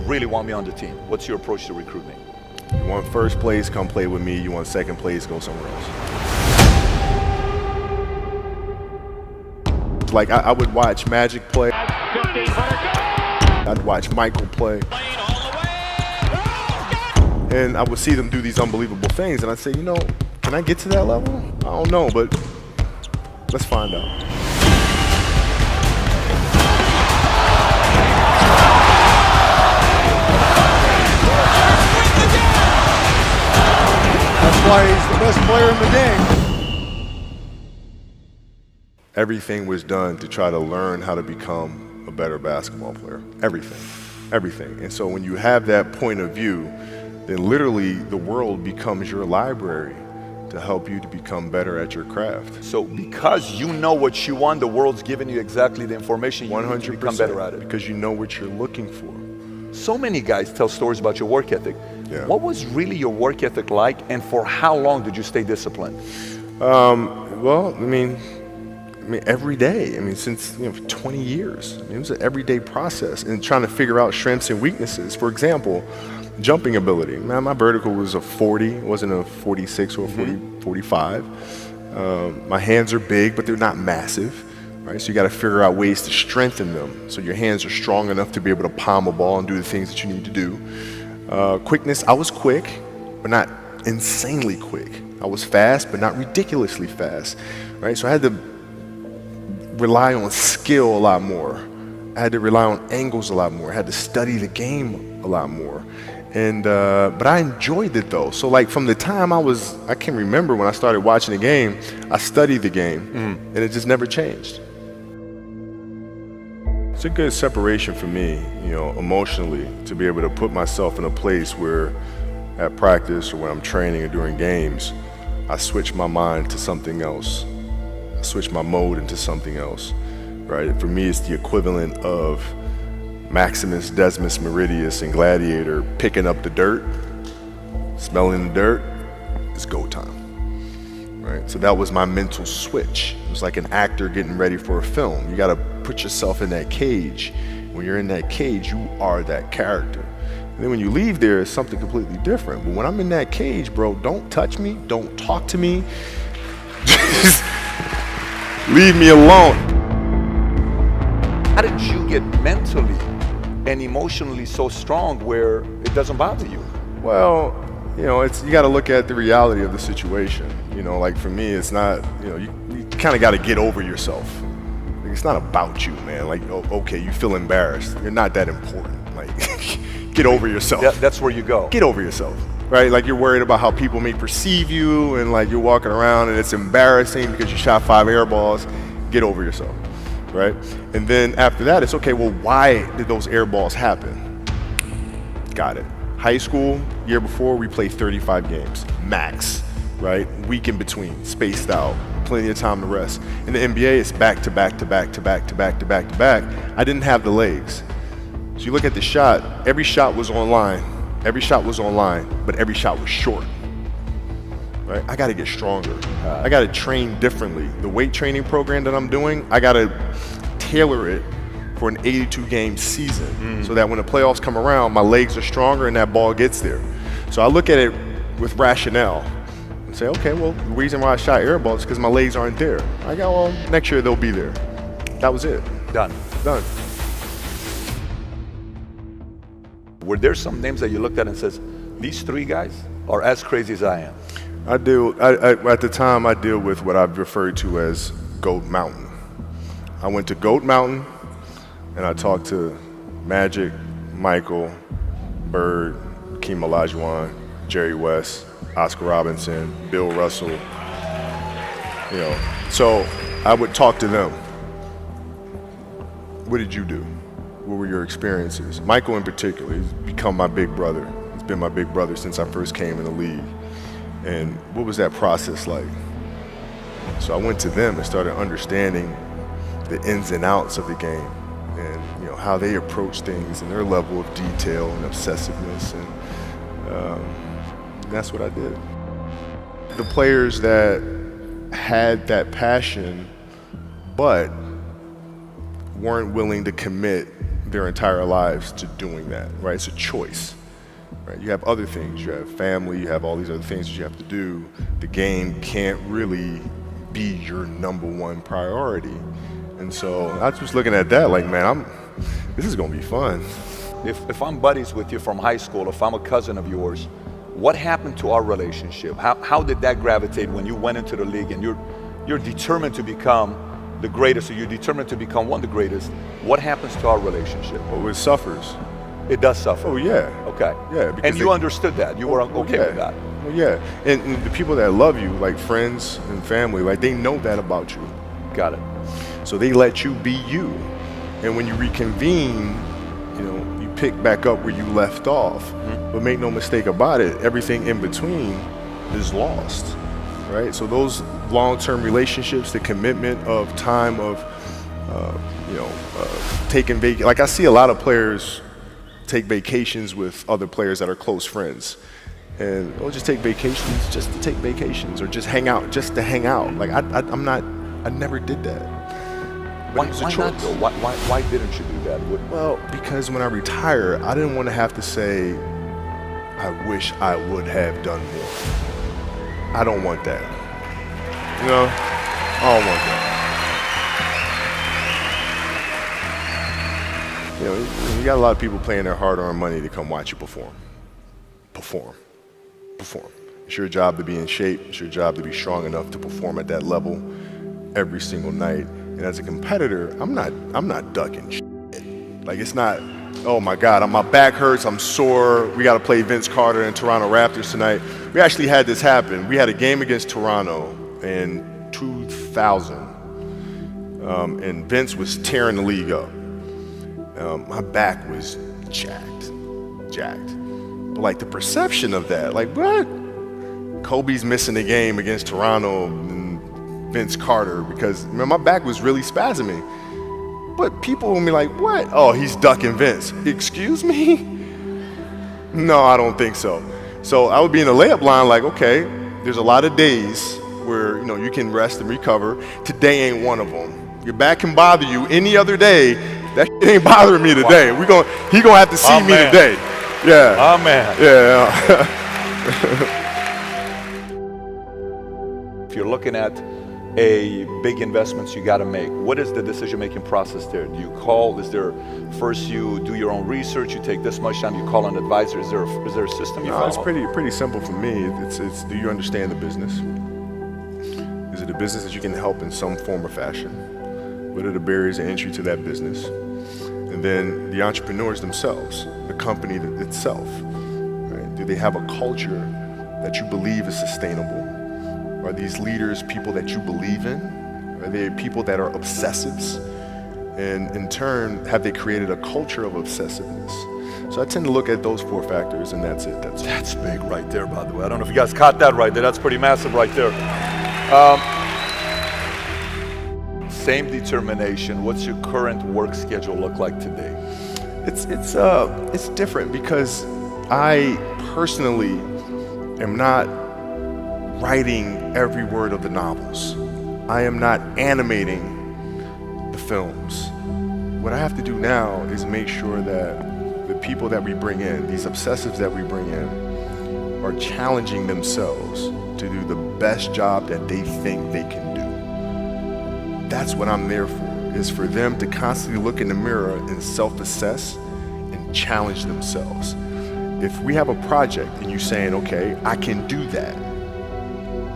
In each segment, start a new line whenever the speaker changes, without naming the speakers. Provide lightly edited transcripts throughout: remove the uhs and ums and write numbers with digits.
really want me on the team? What's your approach to recruiting?
You want first place, come play with me. You want second place, go somewhere else. Like I would watch Magic play. I'd watch Michael play. And I would see them do these unbelievable things, and I'd say, you know, can I get to that level? I don't know, but let's find out.
That's why he's the best player in the game.
Everything was done to try to learn how to become a better basketball player. Everything. And so when you have that point of view, then literally the world becomes your library to help you to become better at your craft.
So because you know what you want, the world's giving you exactly the information you need to become better at it.
Because you know what you're looking for.
So many guys tell stories about your work ethic.
Yeah.
What was really your work ethic like, and for how long did you stay disciplined?
Well, I mean, every day. I mean, since for 20 years. I mean, it was an everyday process and trying to figure out strengths and weaknesses. For example, jumping ability. Man, my vertical was a 40. It wasn't a 46 or a 45. My hands are big, but they're not massive. Right? So you got to figure out ways to strengthen them so your hands are strong enough to be able to palm a ball and do the things that you need to do. Quickness, I was quick, but not insanely quick. I was fast, but not ridiculously fast. Right? So I had to rely on skill a lot more. I had to rely on angles a lot more. I had to study the game a lot more. And but I enjoyed it though. So like from the time I can remember when I started watching the game, I studied the game and it just never changed. It's a good separation for me, emotionally, to be able to put myself in a place where at practice or when I'm training or during games, I switch my mind to something else. I switch my mode into something else, right? For me, it's the equivalent of Maximus, Decimus, Meridius, and Gladiator picking up the dirt, smelling the dirt. It's go time, right? So that was my mental switch. It was like an actor getting ready for a film. You got to put yourself in that cage. When you're in that cage, you are that character. And then when you leave there, it's something completely different. But when I'm in that cage, bro, don't touch me, don't talk to me. Just leave me alone.
How did you get mentally and emotionally so strong where it doesn't bother you?
Well, you got to look at the reality of the situation. Like for me, it's not, you kind of got to get over yourself. It's not about you, man. Like, okay, you feel embarrassed. You're not that important. Like, get over yourself.
That's where you go.
Get over yourself, right? Like you're worried about how people may perceive you and like you're walking around and it's embarrassing because you shot 5 air balls. Get over yourself, right? And then after that, it's okay, well, why did those air balls happen? Got it. High school, year before, we played 35 games, max, right? Week in between, spaced out, plenty of time to rest. In the NBA, it's back to back to back to back to back to back to back. I didn't have the legs. So you look at the shot, every shot was online, but every shot was short. Right? I gotta get stronger. I gotta train differently. The weight training program that I'm doing, I gotta tailor it for an 82-game season so that when the playoffs come around, my legs are stronger and that ball gets there. So I look at it with rationale and say, okay, well, the reason why I shot air balls is because my legs aren't there. I go, well, next year they'll be there. That was it.
Done. Were there some names that you looked at and says, these 3 guys are as crazy as I am?
At the time, I deal with what I've referred to as Goat Mountain. I went to Goat Mountain and I talked to Magic, Michael, Bird, Keem Olajuwon, Jerry West, Oscar Robinson, Bill Russell. So I would talk to them. What did you do? What were your experiences? Michael in particular, he's become my big brother. He's been my big brother since I first came in the league. And what was that process like? So I went to them and started understanding the ins and outs of the game and how they approach things and their level of detail and obsessiveness, and that's what I did. The players that had that passion but weren't willing to commit their entire lives to doing that, right? It's a choice, right? You have other things, you have family, you have all these other things that you have to do. The game can't really be your number one priority. And so I was just looking at that like, man, this is gonna be fun.
If I'm buddies with you from high school, if I'm a cousin of yours, what happened to our relationship? How did that gravitate when you went into the league and you're determined to become the greatest, or you're determined to become one of the greatest? What happens to our relationship?
Oh, it suffers.
It does suffer.
Oh yeah.
Okay.
Yeah. Because
And you understood that. You were okay
yeah.
with that.
Well, yeah. And the people that love you, like friends and family, like they know that about you.
Got it.
So they let you be you. And when you reconvene, you pick back up where you left off. But make no mistake about it, everything in between is lost, right? So those long-term relationships, the commitment of time of, taking vacation. Like I see a lot of players take vacations with other players that are close friends. And they'll just take vacations just to take vacations, or just hang out just to hang out. Like I never did that.
Why not though? Why didn't you do that?
Well, because when I retire, I didn't want to have to say, I wish I would have done more. I don't want that. I don't want that. You got a lot of people paying their hard-earned money to come watch you perform. Perform. It's your job to be in shape. It's your job to be strong enough to perform at that level every single night. And as a competitor, I'm not ducking shit. Like it's not, oh my God, my back hurts, I'm sore, we got to play Vince Carter and Toronto Raptors tonight. We actually had this happen. We had a game against Toronto in 2000, and Vince was tearing the league up. My back was jacked. But like the perception of that, like what? Kobe's missing the game against Toronto and Vince Carter because my back was really spasming. But people will be like, what? Oh, he's ducking Vince. Excuse me? No, I don't think so. So I would be in the layup line like, okay, there's a lot of days where you can rest and recover. Today ain't one of them. Your back can bother you any other day. That shit ain't bothering me today. Wow. He gonna have to see me today. Yeah.
Oh man.
Yeah.
If you're looking at a big investments you got to make, what is the decision-making process there? Do you call? Is there first you do your own research? You take this much time. You call an advisor. Is there a system you follow?
It's pretty simple for me. It's do you understand the business? Is it a business that you can help in some form or fashion? What are the barriers of entry to that business? And then the entrepreneurs themselves, the company itself. Right? Do they have a culture that you believe is sustainable? Are these leaders people that you believe in? Are they people that are obsessives? And in turn, have they created a culture of obsessiveness? So I tend to look at those 4 factors, and that's it.
That's big right there, by the way. I don't know if you guys caught that right there. That's pretty massive right there. Same determination. What's your current work schedule look like today?
It's different because I personally am not writing every word of the novels. I am not animating the films. What I have to do now is make sure that the people that we bring in, these obsessives that we bring in, are challenging themselves to do the best job that they think they can do. That's what I'm there for, is for them to constantly look in the mirror and self-assess and challenge themselves. If we have a project and you're saying, okay, I can do that,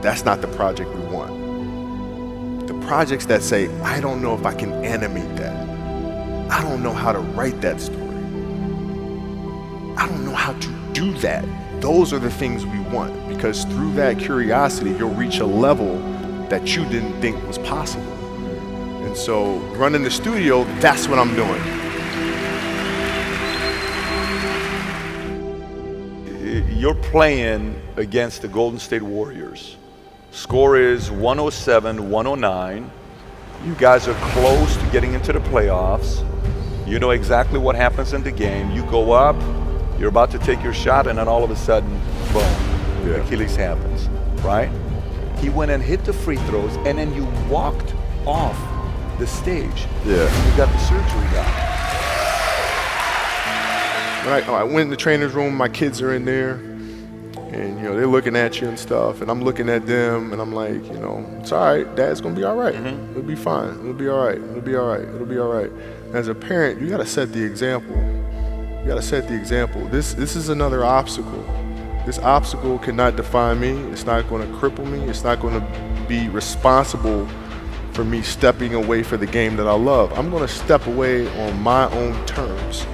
that's not the project we want. The projects that say, I don't know if I can animate that. I don't know how to write that story. I don't know how to do that. Those are the things we want, because through that curiosity, you'll reach a level that you didn't think was possible. And so running the studio, that's what I'm doing.
You're playing against the Golden State Warriors. Score is 107-109. You guys are close to getting into the playoffs. You know exactly what happens in the game. You go up, you're about to take your shot, and then all of a sudden, boom, Achilles happens, right? He went and hit the free throws, and then you walked off the stage.
Yeah.
And you got the surgery done.
when I went in the trainer's room, my kids are in there, and they're looking at you and stuff, and I'm looking at them, and I'm like, it's all right. Dad's gonna be all right. It'll be fine. It'll be all right. It'll be all right. It'll be all right. As a parent, you gotta set the example. You gotta set the example. This is another obstacle. This obstacle cannot define me. It's not gonna cripple me. It's not gonna be responsible for me stepping away for the game that I love. I'm gonna step away on my own terms.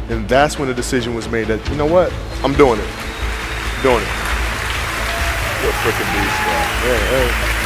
And that's when the decision was made that, you know what, I'm doing it. Doing it.
You're a freaking beast, bro.
Yeah, hey.